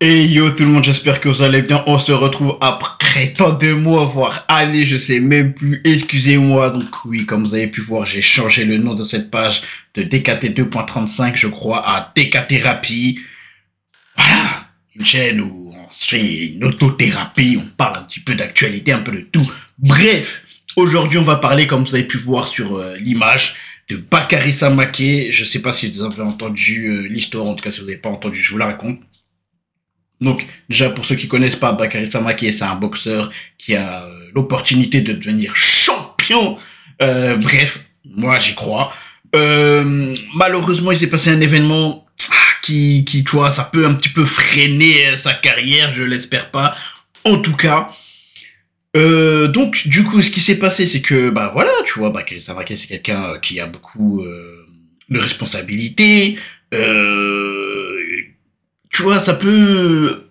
Et yo tout le monde, j'espère que vous allez bien. On se retrouve après tant de mois, voire années, je sais même plus. Excusez-moi. Donc oui, comme vous avez pu voir, j'ai changé le nom de cette page de DKT 2.35, je crois, à DK Thérapie. Voilà, une chaîne où on fait une autothérapie, on parle un petit peu d'actualité, un peu de tout. Bref, aujourd'hui on va parler, comme vous avez pu voir sur l'image, de Bakary Samaké. Je sais pas si vous avez entendu l'histoire, en tout cas si vous n'avez pas entendu, je vous la raconte. Donc, déjà, pour ceux qui connaissent pas, Bakary Samaké, c'est un boxeur qui a l'opportunité de devenir champion. Bref, moi, j'y crois. Malheureusement, il s'est passé un événement qui, tu vois, ça peut un petit peu freiner sa carrière, je l'espère pas. En tout cas, donc, du coup, ce qui s'est passé, c'est que, bah voilà, tu vois, Bakary Samaké, c'est quelqu'un qui a beaucoup de responsabilités. Euh, Tu vois, ça peut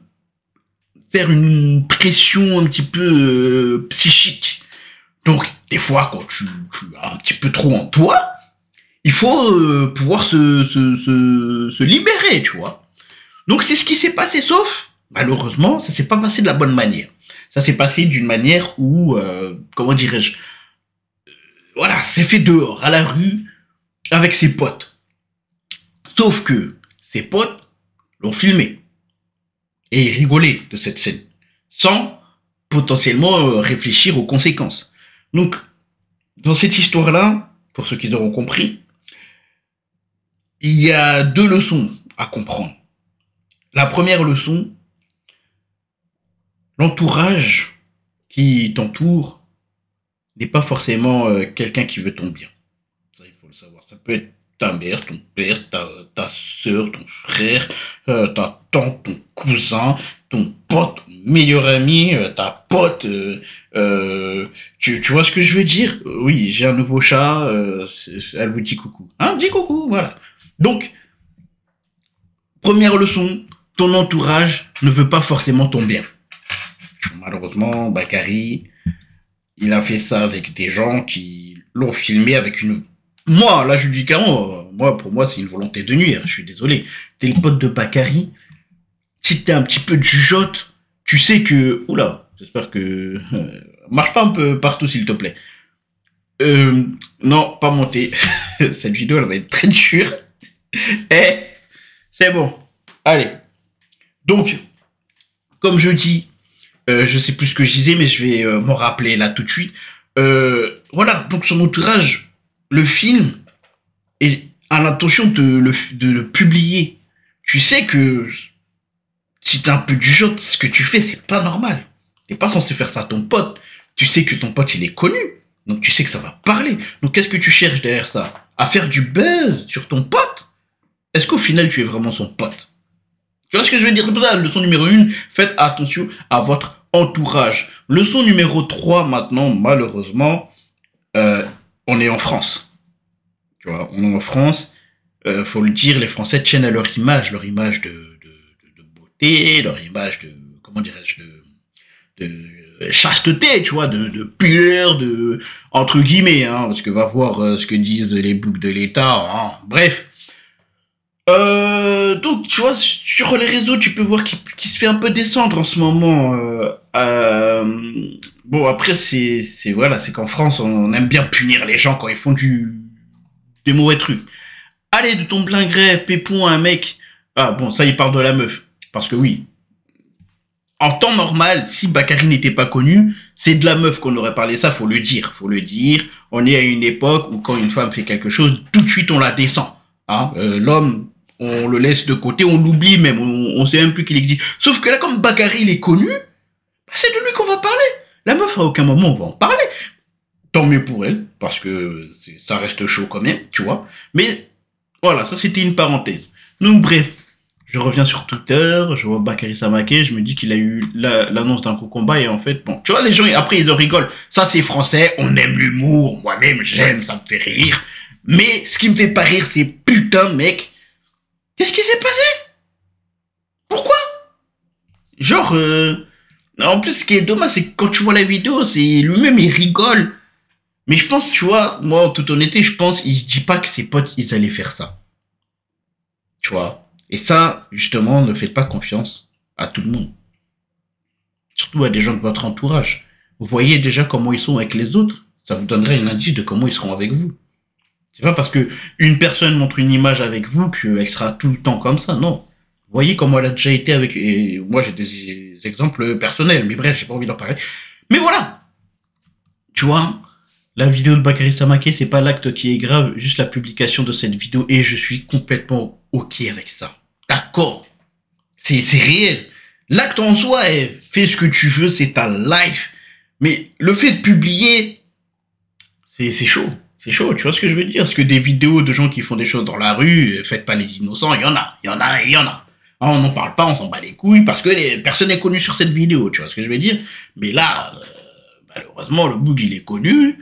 faire une pression un petit peu psychique. Donc, des fois, quand tu as un petit peu trop en toi, il faut pouvoir se libérer, tu vois. Donc, c'est ce qui s'est passé, sauf, malheureusement, ça s'est pas passé de la bonne manière. Ça s'est passé d'une manière où, comment dirais-je, voilà, c'est fait dehors, à la rue, avec ses potes. Sauf que ses potes l'ont filmé et rigolé de cette scène, sans potentiellement réfléchir aux conséquences. Donc, dans cette histoire-là, pour ceux qui auront compris, il y a deux leçons à comprendre. La première leçon, l'entourage qui t'entoure n'est pas forcément quelqu'un qui veut ton bien. Ça, il faut le savoir. Ça peut être ta mère, ton père, ta soeur, ton frère, ta tante, ton cousin, ton pote, ton meilleur ami, ta pote. Tu vois ce que je veux dire? Oui, j'ai un nouveau chat, elle vous dit coucou. Hein, dis coucou, voilà. Donc, première leçon, ton entourage ne veut pas forcément ton bien. Malheureusement, Bakary, il a fait ça avec des gens qui l'ont filmé avec une... Moi, là, je dis carrément, moi, pour moi, c'est une volonté de nuire, je suis désolé. T'es le pote de Bakary, si t'es un petit peu du jote, tu sais que... Oula, j'espère que... marche pas un peu partout, s'il te plaît. Non, pas monter. Cette vidéo, elle va être très dure. Eh, c'est bon. Allez. Donc, comme je dis, je sais plus ce que je disais, mais je vais m'en rappeler là tout de suite. Voilà, donc son entourage, le film, et a l'intention de le publier. Tu sais que si t'es un peu du genre, ce que tu fais, c'est pas normal. T'es pas censé faire ça à ton pote. Tu sais que ton pote, il est connu. Donc tu sais que ça va parler. Donc qu'est-ce que tu cherches derrière ça? À faire du buzz sur ton pote? Est-ce qu'au final, tu es vraiment son pote? Tu vois ce que je veux dire? C'est pour ça, leçon numéro 1, faites attention à votre entourage. Leçon numéro 3, maintenant, malheureusement, on est en France. Tu vois, on est en France. Faut le dire, les Français tiennent à leur image de beauté, leur image de, comment dirais-je, de chasteté, tu vois, de pudeur, de, entre guillemets, hein, parce que va voir ce que disent les boucs de l'État, hein, bref. Donc, tu vois, sur les réseaux, tu peux voir qu'il se fait un peu descendre en ce moment. Bon, après, voilà, c'est qu'en France, on aime bien punir les gens quand ils font des mauvais trucs. Allez, de ton plein gré, pépon un mec. Ah, bon, ça, il parle de la meuf. Parce que oui, en temps normal, si Bakary n'était pas connu, c'est de la meuf qu'on aurait parlé. Ça, faut le dire, faut le dire. On est à une époque où quand une femme fait quelque chose, tout de suite, on la descend. Hein, l'homme, on le laisse de côté, on l'oublie même, on sait même plus qu'il existe. Sauf que là, comme Bakary, il est connu, bah, c'est de lui qu'on va parler. La meuf, à aucun moment, on va en parler. Tant mieux pour elle, parce que ça reste chaud quand même, tu vois. Mais voilà, ça c'était une parenthèse. Donc bref, je reviens sur Twitter, je vois Bakary Samaké, je me dis qu'il a eu l'annonce d'un gros combat et en fait, bon, tu vois, les gens, après, ils en rigolent. Ça, c'est français, on aime l'humour, moi-même, j'aime, ça me fait rire. Mais ce qui me fait pas rire, c'est putain, mec, qu'est-ce qui s'est passé? Pourquoi? Genre, en plus, ce qui est dommage, c'est que quand tu vois la vidéo, c'est lui-même, il rigole. Mais je pense, tu vois, moi, en toute honnêteté, je pense, il dit pas que ses potes, ils allaient faire ça. Tu vois. Et ça, justement, ne faites pas confiance à tout le monde. Surtout à des gens de votre entourage. Vous voyez déjà comment ils sont avec les autres. Ça vous donnerait un indice de comment ils seront avec vous. C'est pas parce que une personne montre une image avec vous qu'elle sera tout le temps comme ça, non. Vous voyez comment elle a déjà été avec... Et moi, j'ai des exemples personnels, mais bref, j'ai pas envie d'en parler. Mais voilà. Tu vois, la vidéo de Bakary Samaké, c'est pas l'acte qui est grave, juste la publication de cette vidéo, et je suis complètement OK avec ça. D'accord. C'est réel. L'acte en soi, fais ce que tu veux, c'est ta life. Mais le fait de publier, c'est chaud. C'est chaud, tu vois ce que je veux dire? Parce que des vidéos de gens qui font des choses dans la rue, faites pas les innocents, il y en a. Ah, on n'en parle pas, on s'en bat les couilles, parce que personne n'est connu sur cette vidéo, tu vois ce que je veux dire? Mais là, malheureusement, le boug, il est connu.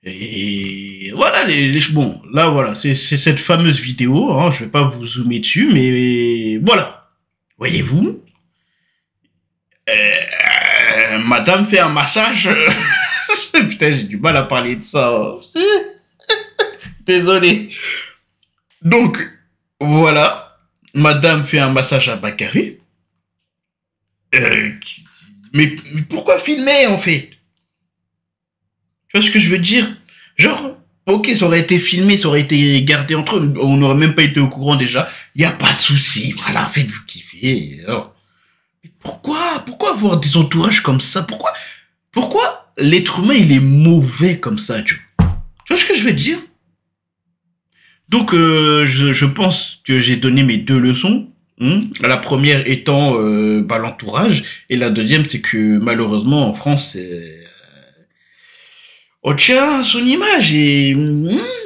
Et voilà, bon, là, voilà, c'est cette fameuse vidéo, hein, je vais pas vous zoomer dessus, mais voilà. Voyez-vous, madame fait un massage. Putain, j'ai du mal à parler de ça. Désolé. Donc, voilà. Madame fait un massage à Bakary. Mais pourquoi filmer, en fait? Tu vois ce que je veux dire? Genre, ok, ça aurait été filmé, ça aurait été gardé entre eux, on n'aurait même pas été au courant déjà. Il n'y a pas de souci. Voilà, faites-vous kiffer. Alors, mais pourquoi avoir des entourages comme ça? Pourquoi l'être humain, il est mauvais comme ça, tu vois ce que je veux dire? Donc, je pense que j'ai donné mes deux leçons. La première étant l'entourage, et la deuxième, c'est que malheureusement, en France, on tient son image, et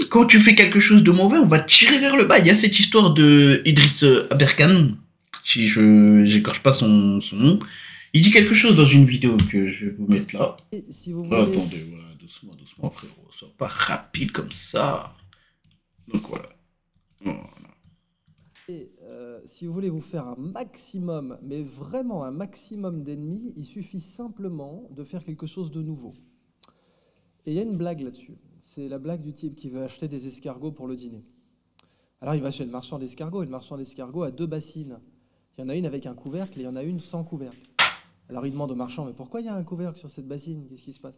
quand tu fais quelque chose de mauvais, on va te tirer vers le bas. Il y a cette histoire de Idriss Aberkan, si je n'écorche pas son nom. Il dit quelque chose dans une vidéo que je vais vous mettre là. Si vous voulez... Attendez, voilà, doucement, frérot. Sois pas rapide comme ça. Donc voilà. Si vous voulez vous faire un maximum, mais vraiment un maximum d'ennemis, il suffit simplement de faire quelque chose de nouveau. Et il y a une blague là-dessus. C'est la blague du type qui veut acheter des escargots pour le dîner. Alors il va chez le marchand d'escargots, et le marchand d'escargots a deux bassines. Il y en a une avec un couvercle et il y en a une sans couvercle. Alors il demande au marchand, mais pourquoi il y a un couvercle sur cette bassine? Qu'est-ce qui se passe?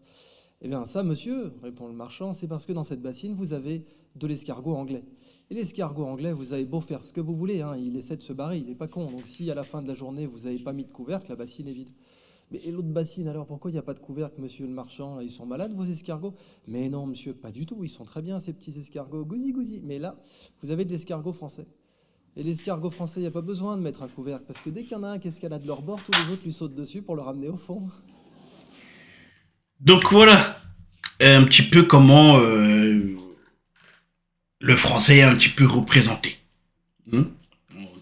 Eh bien ça, monsieur, répond le marchand, c'est parce que dans cette bassine, vous avez de l'escargot anglais. Et l'escargot anglais, vous avez beau faire ce que vous voulez, hein, il essaie de se barrer, il n'est pas con. Donc si à la fin de la journée, vous n'avez pas mis de couvercle, la bassine est vide. Mais et l'autre bassine, alors pourquoi il n'y a pas de couvercle, monsieur le marchand? Ils sont malades, vos escargots? Mais non, monsieur, pas du tout, ils sont très bien, ces petits escargots, gousi. Mais là, vous avez de l'escargot français. Et l'escargot français, il n'y a pas besoin de mettre un couvercle, parce que dès qu'il y en a un qui escalade leur bord, tous les autres lui sautent dessus pour le ramener au fond. Donc voilà, un petit peu comment le français est un petit peu représenté. On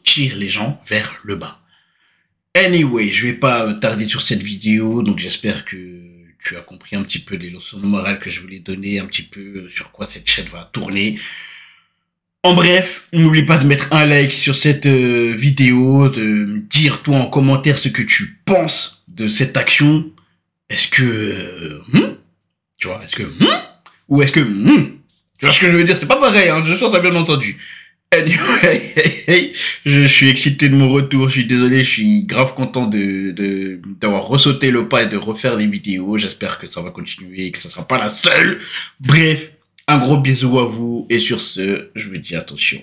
tire les gens vers le bas. Anyway, je vais pas tarder sur cette vidéo, donc j'espère que tu as compris un petit peu les leçons de morale que je voulais donner, un petit peu sur quoi cette chaîne va tourner. En bref, n'oublie pas de mettre un like sur cette vidéo, de me dire toi en commentaire ce que tu penses de cette action. Est-ce que... tu vois, est-ce que... ou est-ce que... tu vois ce que je veux dire? C'est pas pareil, hein, je sens que t'as bien entendu. Anyway, je suis excité de mon retour, je suis désolé, je suis grave content d'avoir ressauté le pas et de refaire les vidéos. J'espère que ça va continuer et que ça sera pas la seule. Bref, un gros bisou à vous et sur ce, je vous dis attention.